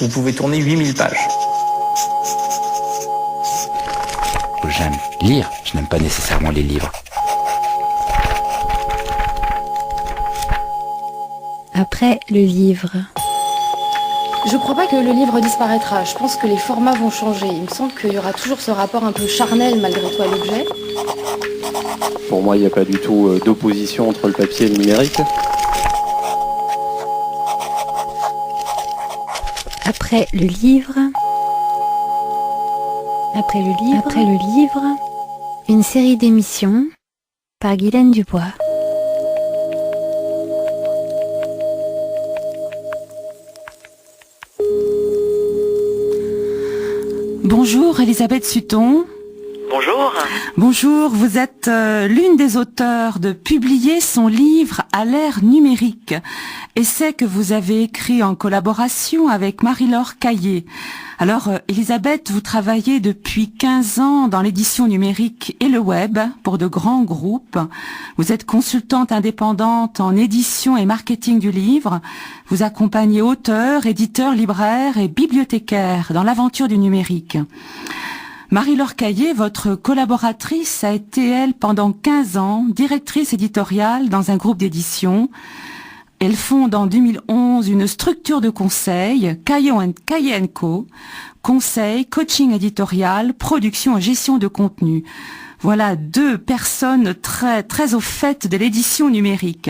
Vous pouvez tourner 8000 pages. J'aime lire, je n'aime pas nécessairement les livres. Après le livre. Je crois pas que le livre disparaîtra. Je pense que les formats vont changer. Il me semble qu'il y aura toujours ce rapport un peu charnel malgré tout à l'objet. Pour moi, il n'y a pas du tout d'opposition entre le papier et le numérique. Après le livre. Après le livre. Après le livre. Une série d'émissions par Guylaine Dubois. Bonjour Elisabeth Sutton. Bonjour. Bonjour, vous êtes l'une des auteurs de Publier son livre à l'ère numérique, essai que vous avez écrit en collaboration avec Marie-Laure Caillé. Alors Elisabeth, vous travaillez depuis 15 ans dans l'édition numérique et le web pour de grands groupes. Vous êtes consultante indépendante en édition et marketing du livre. Vous accompagnez auteurs, éditeurs, libraires et bibliothécaires dans l'aventure du numérique. Marie-Laure Caillé, votre collaboratrice, a été, elle, pendant 15 ans, directrice éditoriale dans un groupe d'édition. Elle fonde en 2011 une structure de conseil, Caillé & Co, conseil, coaching éditorial, production et gestion de contenu. Voilà deux personnes très au fait de l'édition numérique.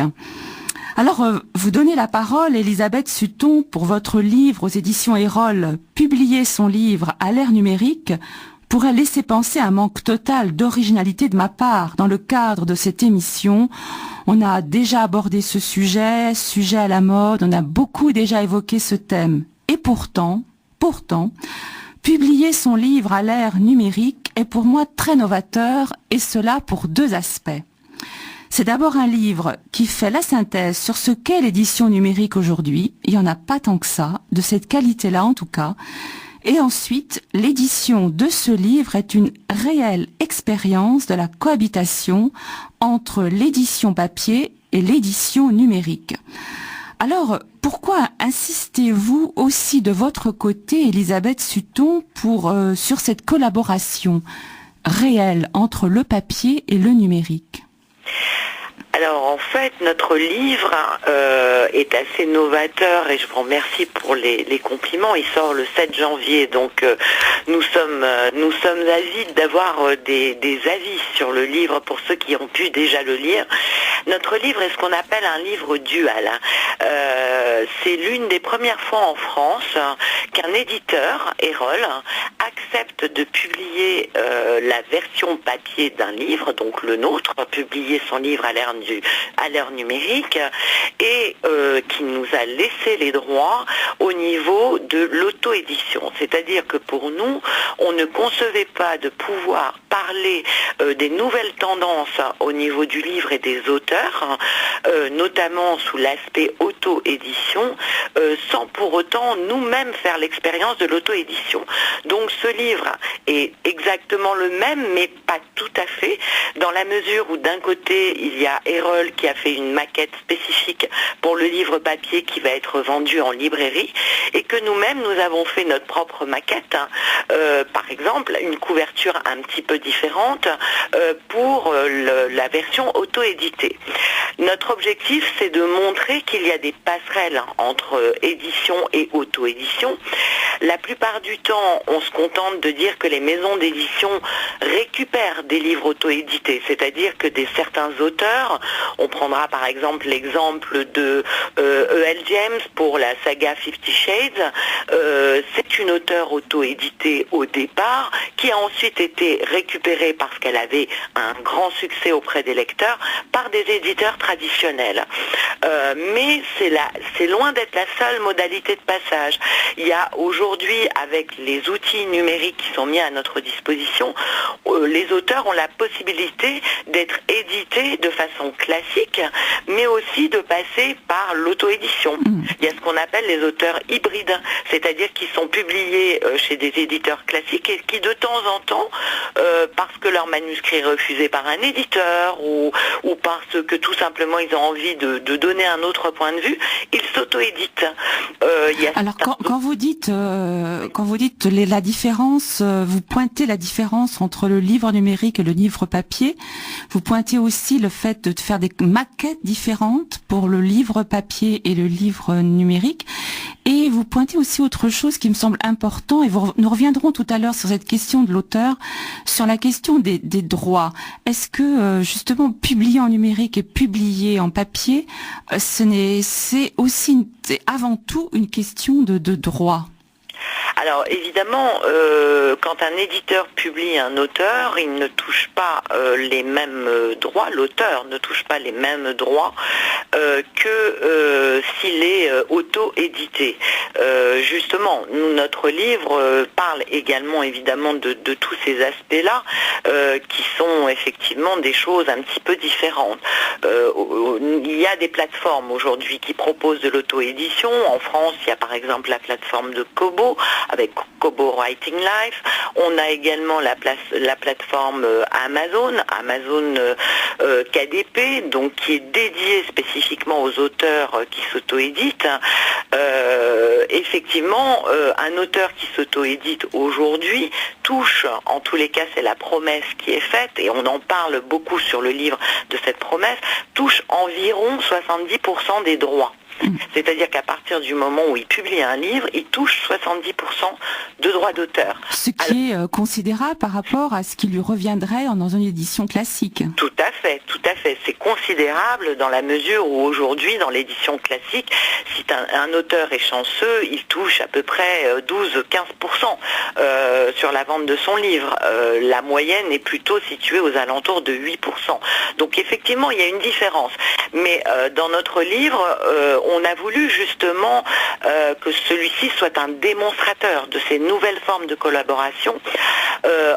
Alors, vous donnez la parole, Elisabeth Sutton, pour votre livre aux éditions Erol, Publier son livre à l'ère numérique, pourrait laisser penser un manque total d'originalité de ma part dans le cadre de cette émission. On a déjà abordé ce sujet à la mode, on a beaucoup déjà évoqué ce thème. Et pourtant, publier son livre à l'ère numérique est pour moi très novateur, et cela pour deux aspects. C'est d'abord un livre qui fait la synthèse sur ce qu'est l'édition numérique aujourd'hui. Il n'y en a pas tant que ça, de cette qualité-là en tout cas. Et ensuite, l'édition de ce livre est une réelle expérience de la cohabitation entre l'édition papier et l'édition numérique. Alors, pourquoi insistez-vous aussi de votre côté, Elisabeth Sutton, sur cette collaboration réelle entre le papier et le numérique ? Alors en fait, notre livre est assez novateur et je vous remercie pour les compliments. Il sort le 7 janvier, donc nous sommes avides d'avoir des avis sur le livre pour ceux qui ont pu déjà le lire. Notre livre est ce qu'on appelle un livre dual. C'est l'une des premières fois en France qu'un éditeur, Erol, accepte de publier la version papier d'un livre, donc le nôtre, publier son livre à l'ère numérique, et qui nous a laissé les droits au niveau de l'auto-édition. C'est-à-dire que pour nous, on ne concevait pas de pouvoir parler des nouvelles tendances au niveau du livre et des auteurs, notamment sous l'aspect auto-édition, sans pour autant nous-mêmes faire l'expérience de l'auto-édition. Donc ce livre est exactement le même, mais pas tout à fait, dans la mesure où d'un côté, il y a Erol qui a fait une maquette spécifique pour le livre papier qui va être vendu en librairie, et que nous-mêmes, nous avons fait notre propre maquette, par exemple, une couverture un petit peu différente pour la version auto-éditée. Notre objectif, c'est de montrer qu'il y a des passerelles entre édition et auto-édition. La plupart du temps, on se contente de dire que les maisons d'édition récupèrent des livres auto-édités, c'est-à-dire que certains auteurs, on prendra par exemple l'exemple de E.L. James pour la saga 50 Shades, c'est une auteure auto-éditée au départ, qui a ensuite été récupérée parce qu'elle avait un grand succès auprès des lecteurs par des éditeurs traditionnels. Mais c'est loin d'être la seule modalité de passage. Il y a aujourd'hui, avec les outils numériques qui sont mis à notre disposition, les auteurs ont la possibilité d'être édités de façon classique, mais aussi de passer par l'auto-édition. Il y a ce qu'on appelle les auteurs hybrides, c'est-à-dire qui sont publiés chez des éditeurs classiques et qui de temps en temps, parce que leur manuscrit est refusé par un éditeur ou parce que tout simplement ils ont envie de donner un autre point de vue, vu, il s'auto-édite. Alors quand vous dites la différence, vous pointez la différence entre le livre numérique et le livre papier. Vous pointez aussi le fait de faire des maquettes différentes pour le livre papier et le livre numérique. Et vous pointez aussi autre chose qui me semble important, et nous reviendrons tout à l'heure sur cette question de l'auteur, sur la question des droits. Est-ce que justement publier en numérique et publier en papier, c'est avant tout une question de droit? Alors évidemment, quand un éditeur publie un auteur, il ne touche pas les mêmes droits, l'auteur ne touche pas les mêmes droits que s'il est auto-édité. Justement, notre livre parle également évidemment de tous ces aspects-là qui sont effectivement des choses un petit peu différentes. Il y a des plateformes aujourd'hui qui proposent de l'auto-édition. En France, il y a par exemple la plateforme de Kobo, avec Kobo Writing Life. On a également la plateforme Amazon KDP, donc qui est dédiée spécifiquement aux auteurs qui s'auto-éditent. Effectivement, un auteur qui s'auto-édite aujourd'hui touche, en tous les cas c'est la promesse qui est faite, et on en parle beaucoup sur le livre de cette promesse, touche environ 70% des droits. C'est-à-dire qu'à partir du moment où il publie un livre, il touche 70% de droits d'auteur. Ce qui est considérable par rapport à ce qui lui reviendrait dans une édition classique. Tout à fait. C'est considérable dans la mesure où aujourd'hui, dans l'édition classique, si un auteur est chanceux, il touche à peu près 12-15% sur la vente de son livre. La moyenne est plutôt située aux alentours de 8%. Donc effectivement, il y a une différence. Mais dans notre livre, on a voulu justement que celui-ci soit un démonstrateur de ces nouvelles formes de collaboration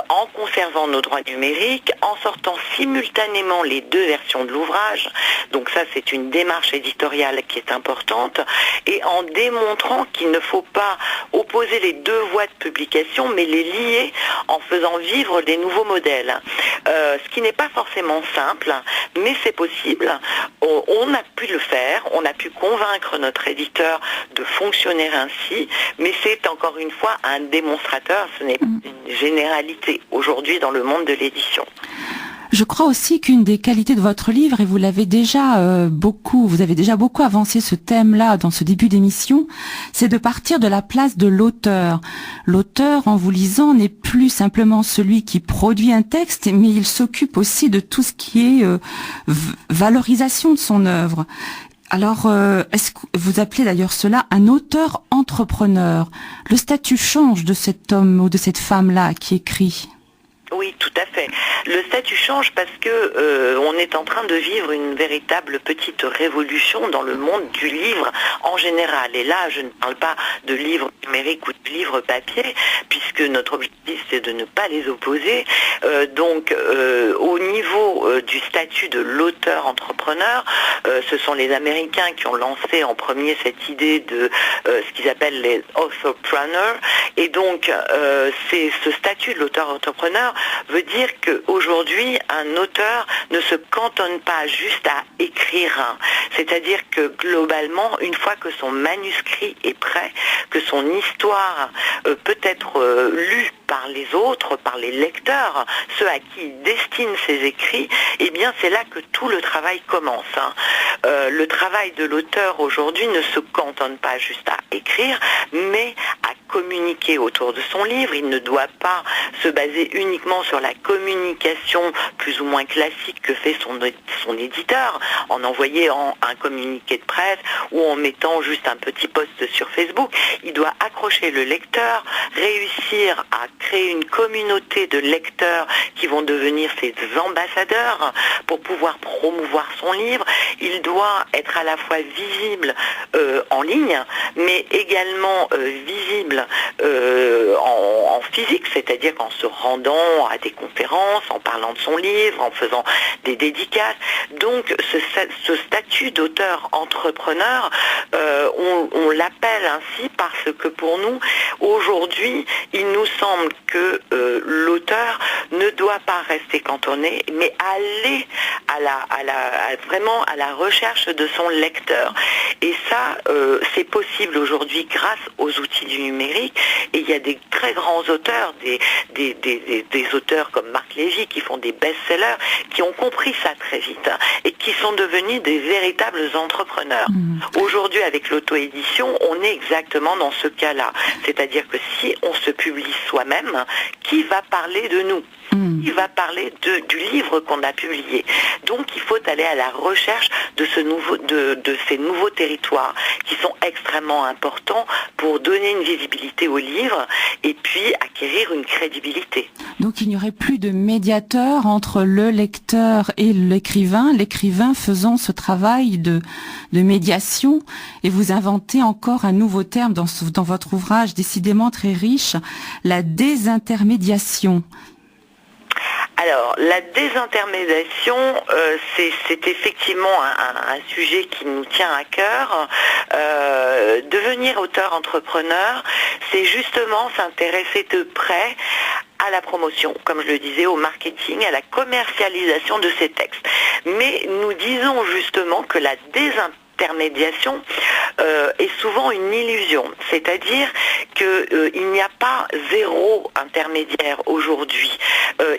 en conservant nos droits numériques, en sortant simultanément les deux versions de l'ouvrage. Donc ça, c'est une démarche éditoriale qui est importante, et en démontrant qu'il ne faut pas opposer les deux voies de publication, mais les lier en faisant vivre des nouveaux modèles. Ce qui n'est pas forcément simple, mais c'est possible. On a pu le faire, on a pu convaincre notre éditeur de fonctionner ainsi, mais c'est encore une fois un démonstrateur, ce n'est pas une généralité aujourd'hui dans le monde de l'édition. Je crois aussi qu'une des qualités de votre livre, et vous avez déjà beaucoup avancé ce thème-là dans ce début d'émission, c'est de partir de la place de l'auteur. L'auteur, en vous lisant, n'est plus simplement celui qui produit un texte, mais il s'occupe aussi de tout ce qui est valorisation de son œuvre. Alors, est-ce que vous appelez d'ailleurs cela un auteur entrepreneur? Le statut change de cet homme ou de cette femme-là qui écrit. Oui, tout à fait. Le statut change parce que on est en train de vivre une véritable petite révolution dans le monde du livre en général. Et là, je ne parle pas de livres numériques ou de livres papier, puisque notre objectif, c'est de ne pas les opposer. Donc, au niveau du statut de l'auteur-entrepreneur, ce sont les Américains qui ont lancé en premier cette idée de ce qu'ils appellent les authorpreneurs. Et donc, c'est ce statut de l'auteur-entrepreneur veut dire qu'aujourd'hui, un auteur ne se cantonne pas juste à écrire. C'est-à-dire que globalement, une fois que son manuscrit est prêt, que son histoire peut être lue par les autres, par les lecteurs, ceux à qui il destine ses écrits, eh bien c'est là que tout le travail commence. Le travail de l'auteur aujourd'hui ne se cantonne pas juste à écrire, mais à communiquer autour de son livre. Il ne doit pas se baser uniquement sur la communication plus ou moins classique que fait son éditeur, en envoyant un communiqué de presse ou en mettant juste un petit post sur Facebook. Il doit accrocher le lecteur, réussir à créer une communauté de lecteurs qui vont devenir ses ambassadeurs pour pouvoir promouvoir son livre. Il doit être à la fois visible en ligne, mais également visible possible en physique, c'est-à-dire qu'en se rendant à des conférences, en parlant de son livre, en faisant des dédicaces. Donc ce statut d'auteur entrepreneur, on l'appelle ainsi parce que pour nous, aujourd'hui, il nous semble que l'auteur ne doit pas rester cantonné, mais aller vraiment à la recherche de son lecteur. Et ça, c'est possible aujourd'hui grâce aux outils du numérique. Et il y a des très grands auteurs, des auteurs comme Marc Lévy qui font des best-sellers, qui ont compris ça très vite et qui sont devenus des véritables entrepreneurs. Aujourd'hui, avec l'auto-édition, on est exactement dans ce cas-là. C'est-à-dire que si on se publie soi-même, qui va parler de nous ? Qui va parler du livre qu'on a publié. Donc il faut aller à la recherche de ces nouveaux territoires qui sont extrêmement importants pour donner une visibilité au livre et puis acquérir une crédibilité. Donc il n'y aurait plus de médiateur entre le lecteur et l'écrivain faisant ce travail de médiation, et vous inventez encore un nouveau terme dans votre ouvrage décidément très riche, la désintermédiation. Alors, la désintermédiation, c'est effectivement un sujet qui nous tient à cœur. Devenir auteur-entrepreneur, c'est justement s'intéresser de près à la promotion, comme je le disais, au marketing, à la commercialisation de ces textes. Mais nous disons justement que la désintermédiation est souvent une illusion, c'est-à-dire qu'il n'y a pas zéro intermédiaire aujourd'hui.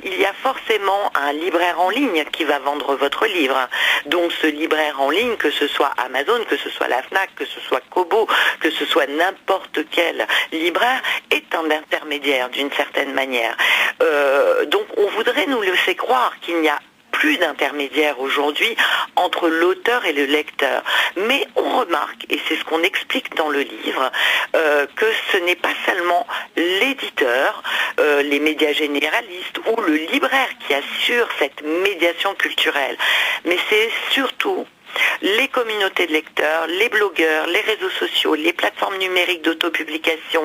Il y a forcément un libraire en ligne qui va vendre votre livre. Donc ce libraire en ligne, que ce soit Amazon, que ce soit la Fnac, que ce soit Kobo, que ce soit n'importe quel libraire, est un intermédiaire d'une certaine manière. Donc on voudrait nous laisser croire qu'il n'y a plus d'intermédiaire aujourd'hui entre l'auteur et le lecteur. Mais on remarque, et c'est ce qu'on explique dans le livre, que ce n'est pas seulement l'éditeur, les médias généralistes ou le libraire qui assure cette médiation culturelle, mais c'est surtout les communautés de lecteurs, les blogueurs, les réseaux sociaux, les plateformes numériques d'autopublication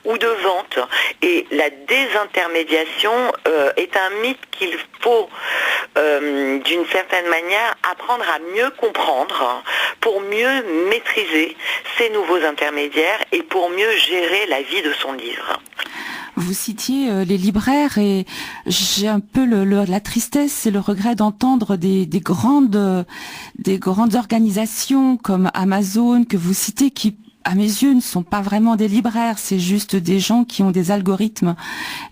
ou de vente. Et la désintermédiation est un mythe qu'il faut, d'une certaine manière, apprendre à mieux comprendre pour mieux maîtriser ces nouveaux intermédiaires et pour mieux gérer la vie de son livre. Vous citiez les libraires, et j'ai un peu la tristesse et le regret d'entendre des grandes organisations comme Amazon que vous citez, qui à mes yeux ne sont pas vraiment des libraires, c'est juste des gens qui ont des algorithmes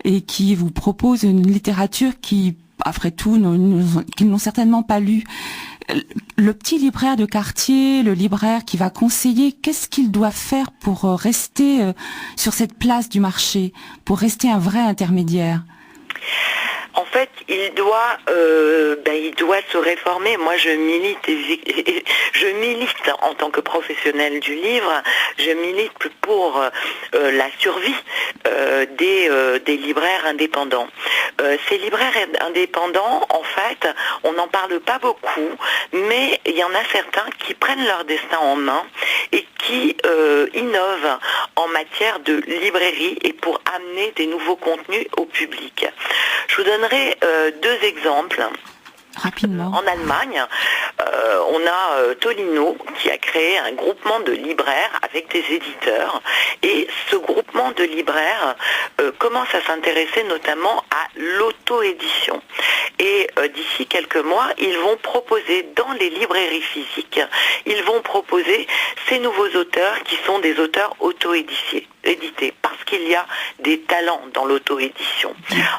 et qui vous proposent une littérature qui, après tout, qu'ils n'ont certainement pas lue. Le petit libraire de quartier, le libraire qui va conseiller, qu'est-ce qu'il doit faire pour rester sur cette place du marché, pour rester un vrai intermédiaire ? En fait, il doit se réformer. Moi, je milite en tant que professionnel du livre. Je milite pour la survie des libraires indépendants. Ces libraires indépendants, en fait, on n'en parle pas beaucoup, mais il y en a certains qui prennent leur destin en main et qui innovent en matière de librairie et pour amener des nouveaux contenus au public. Je vous donnerai deux exemples. Rapidement. En Allemagne, on a Tolino qui a créé un groupement de libraires avec des éditeurs, et ce groupement de libraires commence à s'intéresser notamment à l'auto-édition. Et d'ici quelques mois, ils vont proposer dans les librairies physiques, ils vont proposer ces nouveaux auteurs qui sont des auteurs auto-édités, parce qu'il y a des talents dans l'auto-édition.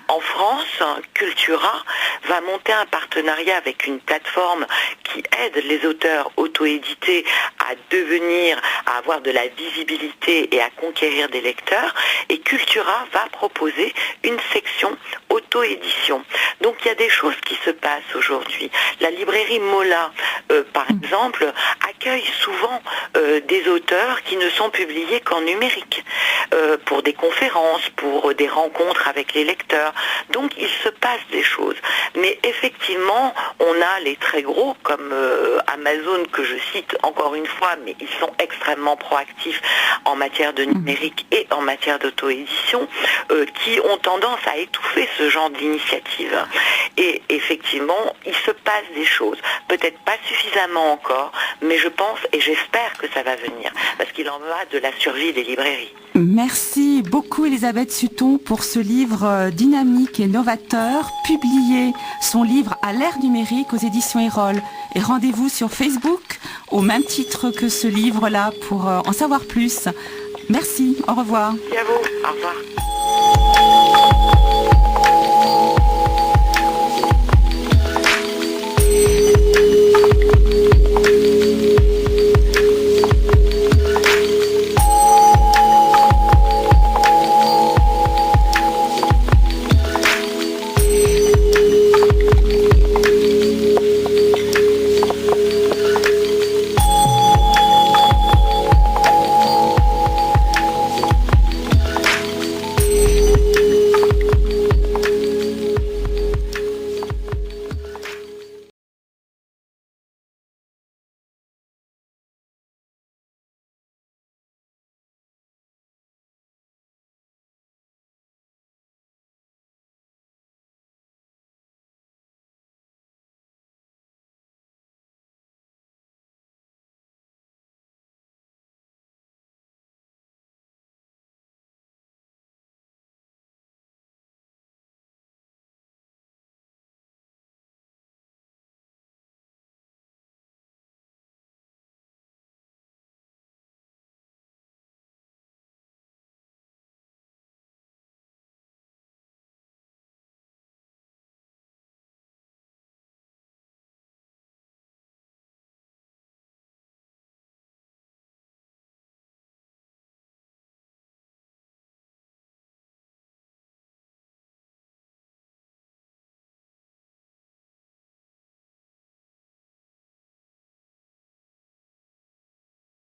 En France, Cultura va monter un partenariat avec une plateforme qui aide les auteurs auto-édités à avoir de la visibilité et à conquérir des lecteurs, et Cultura va proposer une section auto-édition. Donc il y a des choses qui se passent aujourd'hui. La librairie Mola, par exemple, accueille souvent des auteurs qui ne sont publiés qu'en numérique. pour des conférences, pour des rencontres avec les lecteurs. Donc il se passe des choses. Mais effectivement, on a les très gros comme Amazon que je cite encore une fois, mais ils sont extrêmement proactifs en matière de numérique et en matière d'auto-édition, qui ont tendance à étouffer ce genre d'initiative. Et effectivement, il se passe des choses. Peut-être pas suffisamment encore, mais je pense et j'espère que ça va venir, parce qu'il en va de la survie des librairies. Merci beaucoup Elisabeth Sutton pour ce livre dynamique et novateur, publié son livre à l'ère numérique aux éditions Erol. Et rendez-vous sur Facebook au même titre que ce livre-là pour en savoir plus. Merci, au revoir. Merci à vous, au revoir.